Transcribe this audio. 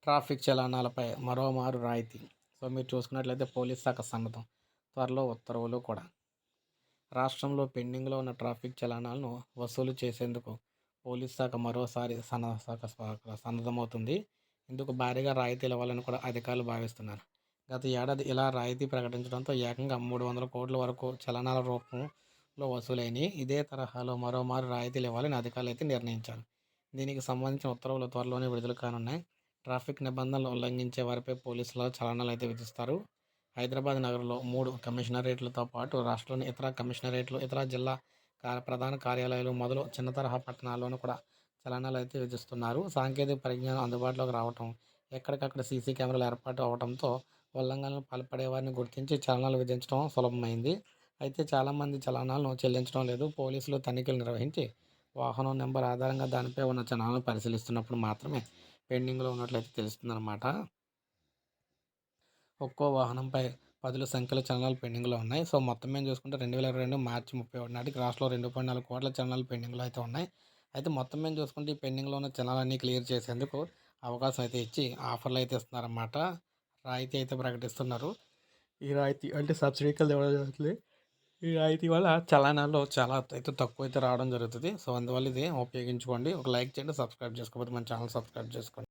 Traffic చలనాలపై మరోమారు రాయితీ. So మీరు చూసుకున్నట్లయితే పోలీస్ శాఖ సన్నద్ధం, త్వరలో ఉత్తర్వులు కూడా. రాష్ట్రంలో పెండింగ్లో ఉన్న ట్రాఫిక్ చలనాలను వసూలు చేసేందుకు పోలీస్ శాఖ మరోసారి సన్నద్ధమవుతుంది. ఇందుకు భారీగా రాయితీలు ఇవ్వాలని కూడా అధికారులు భావిస్తున్నారు. గత ఏడాది ఇలా రాయితీ ప్రకటించడంతో ఏకంగా 300 కోట్ల వరకు చలనాల రూపంలో వసూలైనవి. ఇదే తరహాలో మరోమారు రాయితీలు ఇవ్వాలని అధికారులు అయితే నిర్ణయించారు. దీనికి సంబంధించిన ఉత్తర్వులు త్వరలోనే విడుదల కానున్నాయి. ట్రాఫిక్ నిబంధనలు ఉల్లంఘించే వారిపై పోలీసులు చలనాలు అయితే విధిస్తారు. హైదరాబాద్ నగరంలో 3 కమిషనరేట్లతో పాటు రాష్ట్రంలోని ఇతర కమిషనరేట్లు, ఇతర జిల్లా ప్రధాన కార్యాలయాలు మొదలు చిన్న తరహా పట్టణాల్లోనూ కూడా చలనాలు అయితే విధిస్తున్నారు. సాంకేతిక పరిజ్ఞానం అందుబాటులోకి రావటం, ఎక్కడికక్కడ సీసీ కెమెరాలు ఏర్పాటు అవడంతో ఉల్లంఘనలు పాల్పడే వారిని గుర్తించి చలనాలు విధించడం సులభమైంది. అయితే చాలామంది చలనాలను చెల్లించడం లేదు. పోలీసులు తనిఖీలు నిర్వహించి వాహనం నెంబర్ ఆధారంగా దానిపై ఉన్న చలనాలను పరిశీలిస్తున్నప్పుడు మాత్రమే పెండింగ్లో ఉన్నట్లయితే తెలుస్తుందన్నమాట. ఒక్కో వాహనంపై పదుల సంఖ్యలో చలనాలు పెండింగ్లో ఉన్నాయి. సో మొత్తం మేము చూసుకుంటే 2022 మార్చి 31 నాటికి రాష్ట్రంలో 2.4 కోట్ల చలనాలు పెండింగ్లో అయితే ఉన్నాయి. అయితే మొత్తం మేము చూసుకుంటే ఈ పెండింగ్లో ఉన్న చలనాలన్నీ క్లియర్ చేసేందుకు అవకాశం అయితే ఇచ్చి ఆఫర్లు అయితే ఇస్తున్నారన్నమాట. రాయితీ అయితే ప్రకటిస్తున్నారు. ఈ రాయితీ అంటే సబ్సిడీ కింద ఇవ్వడం జరుగుతుంది. ఈ రాయితీ వల్ల చలనాల్లో చాలా అయితే తక్కువ అయితే రావడం జరుగుతుంది. సో అందువల్ల ఇది ఉపయోగించుకోండి. ఒక లైక్ చేయండి, సబ్స్క్రైబ్ చేసుకోకపోతే మన ఛానల్ సబ్స్క్రైబ్ చేసుకోండి.